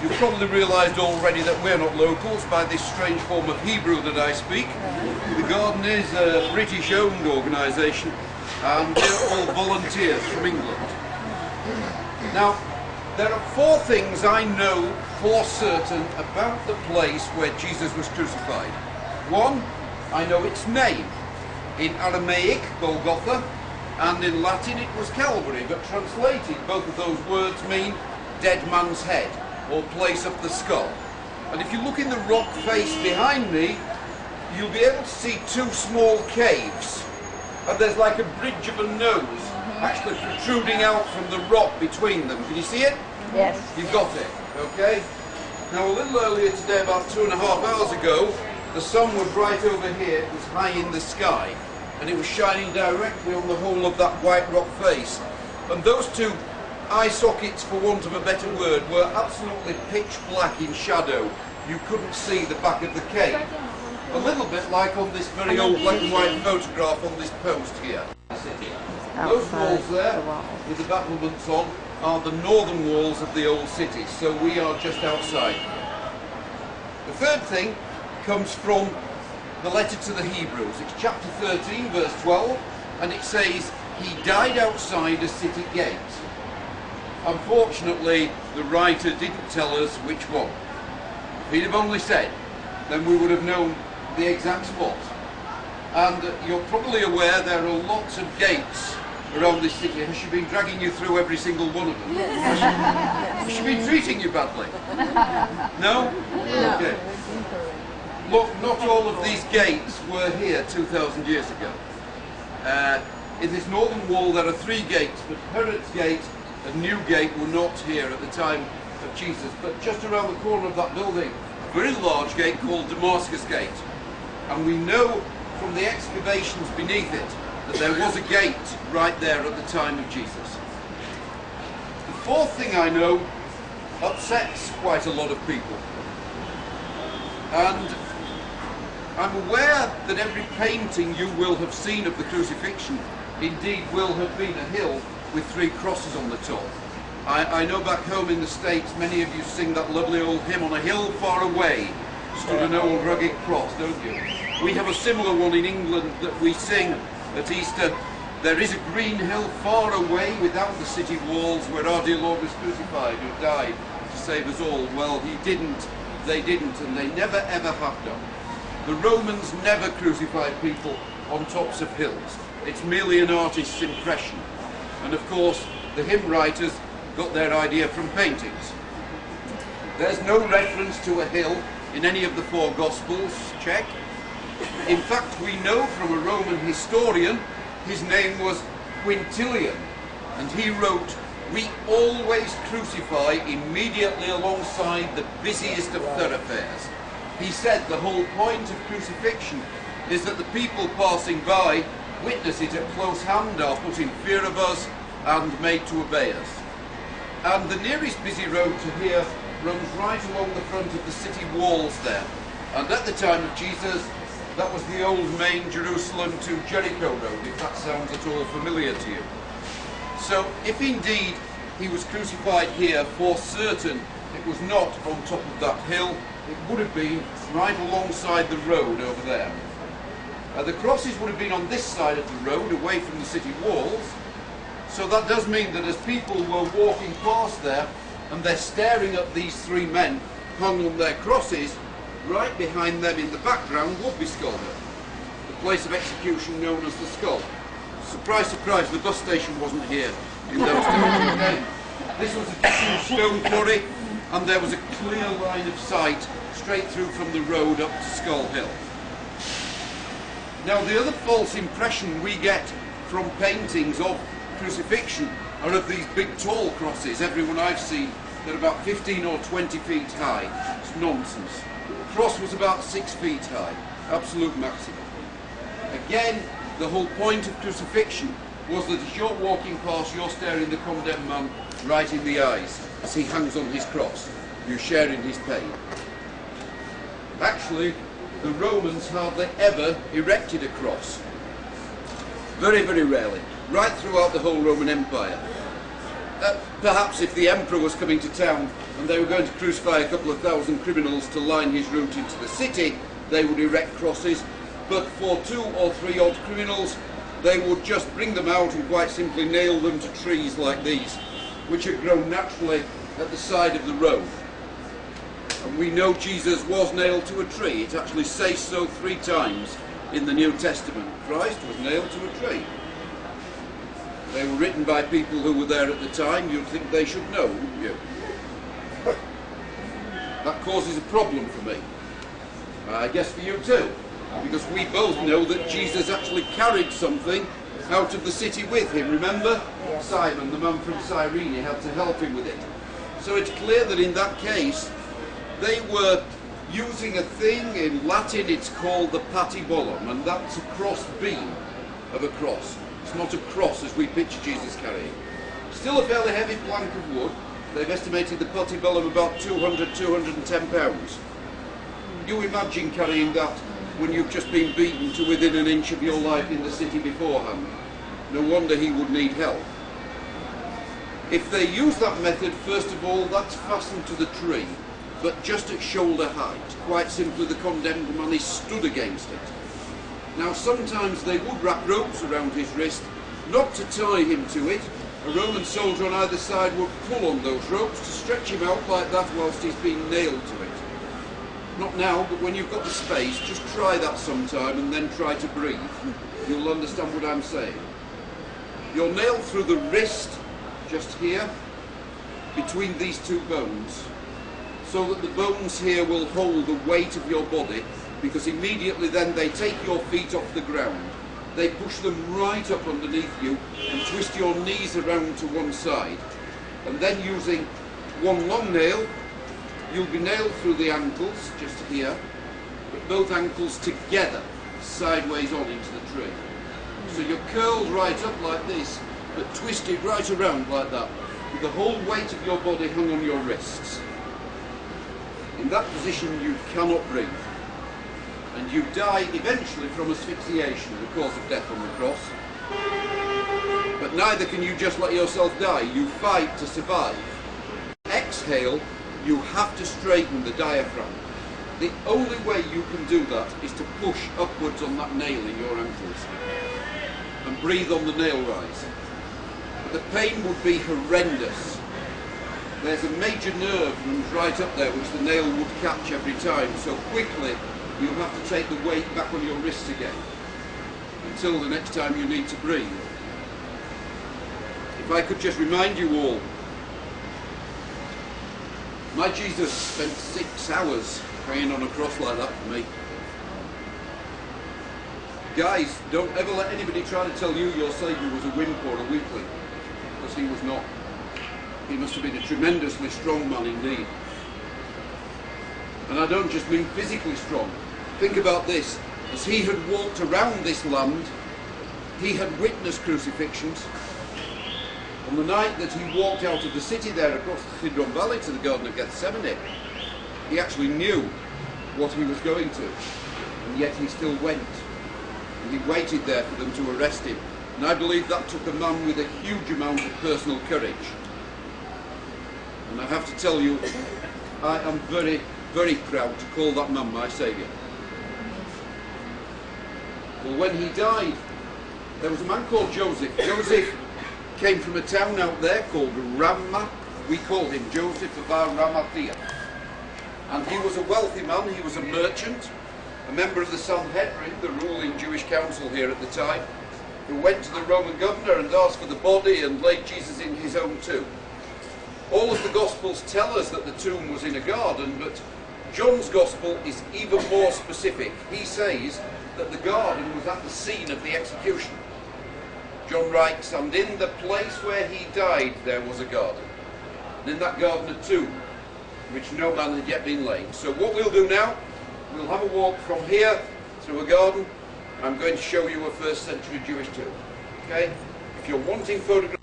You've probably realised already that we're not locals by this strange form of Hebrew that I speak. The garden is a British-owned organisation and we're all volunteers from England. Now, there are four things I know for certain about the place where Jesus was crucified. One, I know its name. In Aramaic, Golgotha, and in Latin it was Calvary, but translated both of those words mean dead man's head, or place of the skull. And if you look in the rock face behind me, you'll be able to see two small caves. And there's like a bridge of a nose actually protruding out from the rock between them. Can you see it? Yes. You've got it, okay? Now a little earlier today, about 2.5 hours ago, the sun was right over here, it was high in the sky, and it was shining directly on the whole of that white rock face. And those two eye sockets, for want of a better word, were absolutely pitch black in shadow. You couldn't see the back of the cave. A little bit like on this very old black and white photograph on this post here. Those walls there, with the battlements on, are the northern walls of the old city, so we are just outside. The third thing comes from the letter to the Hebrews. It's chapter 13, verse 12, and it says, "He died outside a city gate." Unfortunately, the writer didn't tell us which one. If he'd have only said, then we would have known the exact spot. And you're probably aware there are lots of gates around this city. Has she been dragging you through every single one of them? Has she been treating you badly? No? Okay. Look, not all of these gates were here 2,000 years ago. In this northern wall there are 3 gates, but Herod's gate and Newgate were not here at the time of Jesus. But just around the corner of that building, a very large gate called Damascus Gate. And we know from the excavations beneath it that there was a gate right there at the time of Jesus. The fourth thing I know upsets quite a lot of people. And I'm aware that every painting you will have seen of the crucifixion indeed will have been a hill with 3 crosses on the top. I know back home in the States many of you sing that lovely old hymn, "On a hill far away stood an old rugged cross," don't you? We have a similar one in England that we sing at Easter. "There is a green hill far away without the city walls where our dear Lord was crucified, who died to save us all." Well, he didn't, they didn't, and they never ever have done. The Romans never crucified people on tops of hills. It's merely an artist's impression. And of course, the hymn writers got their idea from paintings. There's no reference to a hill in any of the 4 Gospels, check. In fact, we know from a Roman historian, his name was Quintilian, and he wrote, "We always crucify immediately alongside the busiest of thoroughfares." He said the whole point of crucifixion is that the people passing by witness it at close hand, are put in fear of us and made to obey us. And the nearest busy road to here runs right along the front of the city walls there. And at the time of Jesus, that was the old main Jerusalem to Jericho road, if that sounds at all familiar to you. So if indeed he was crucified here, for certain it was not on top of that hill, it would have been right alongside the road over there. The crosses would have been on this side of the road, away from the city walls. So that does mean that as people were walking past there, and they're staring at these 3 men hung on their crosses, right behind them in the background would be Golgotha, the place of execution known as the Skull. Surprise, surprise, the bus station wasn't here in those days. Okay? This was a huge stone quarry, and there was a clear line of sight straight through from the road up to Skull Hill. Now, the other false impression we get from paintings of crucifixion are of these big tall crosses. Everyone I've seen, they're about 15 or 20 feet high. It's nonsense. The cross was about 6 feet high, absolute maximum. Again, the whole point of crucifixion was that as you're walking past, you're staring the condemned man right in the eyes as he hangs on his cross. You're sharing his pain. Actually, the Romans hardly ever erected a cross. Very, very rarely. Right throughout the whole Roman Empire. Perhaps if the emperor was coming to town and they were going to crucify a couple of thousand criminals to line his route into the city, they would erect crosses. But for 2 or 3 odd criminals, they would just bring them out and quite simply nail them to trees like these, which had grown naturally at the side of the road. And we know Jesus was nailed to a tree. It actually says so 3 times in the New Testament. Christ was nailed to a tree. They were written by people who were there at the time. You'd think they should know, wouldn't you? That causes a problem for me. I guess for you too. Because we both know that Jesus actually carried something out of the city with him. Remember? Simon, the man from Cyrene, had to help him with it. So it's clear that in that case, they were using a thing. In Latin it's called the patibolum, and that's a cross beam of a cross. It's not a cross as we picture Jesus carrying. Still a fairly heavy plank of wood. They've estimated the patibolum about 210 pounds. You imagine carrying that when you've just been beaten to within an inch of your life in the city beforehand. No wonder he would need help. If they use that method, first of all, that's fastened to the tree, but just at shoulder height. Quite simply, the condemned man is stood against it. Now, sometimes they would wrap ropes around his wrist, not to tie him to it. A Roman soldier on either side would pull on those ropes to stretch him out like that whilst he's being nailed to it. Not now, but when you've got the space, just try that sometime and then try to breathe. You'll understand what I'm saying. You're nailed through the wrist, just here, between these 2 bones, so that the bones here will hold the weight of your body, because immediately then they take your feet off the ground. They push them right up underneath you and twist your knees around to one side. And then using one long nail, you'll be nailed through the ankles, just here, but both ankles together, sideways on into the tree. So you're curled right up like this, but twisted right around like that, with the whole weight of your body hung on your wrists. In that position you cannot breathe, and you die eventually from asphyxiation, the cause of death on the cross. But neither can you just let yourself die, you fight to survive. Exhale, you have to straighten the diaphragm. The only way you can do that is to push upwards on that nail in your ankles and breathe on the nail rise. But the pain would be horrendous. There's a major nerve runs right up there which the nail would catch every time, so quickly you have to take the weight back on your wrists again until the next time you need to breathe. If I could just remind you all, my Jesus spent 6 hours hanging on a cross like that for me. Guys, don't ever let anybody try to tell you your Saviour was a wimp or a weakling, because he was not. He must have been a tremendously strong man indeed. And I don't just mean physically strong. Think about this. As he had walked around this land, he had witnessed crucifixions. On the night that he walked out of the city there across the Kidron Valley to the Garden of Gethsemane, he actually knew what he was going to, and yet he still went. And he waited there for them to arrest him. And I believe that took a man with a huge amount of personal courage. And I have to tell you, I am very, very proud to call that man my Saviour. Well, when he died, there was a man called Joseph. Joseph came from a town out there called Ramah. We call him Joseph of Arimathea. And he was a wealthy man, he was a merchant, a member of the Sanhedrin, the ruling Jewish council here at the time, who went to the Roman governor and asked for the body and laid Jesus in his own tomb. All of the Gospels tell us that the tomb was in a garden, but John's Gospel is even more specific. He says that the garden was at the scene of the execution. John writes, and in the place where he died there was a garden, and in that garden a tomb, which no man had yet been laid. So what we'll do now, we'll have a walk from here through a garden. I'm going to show you a 1st century Jewish tomb. Okay? If you're wanting photographs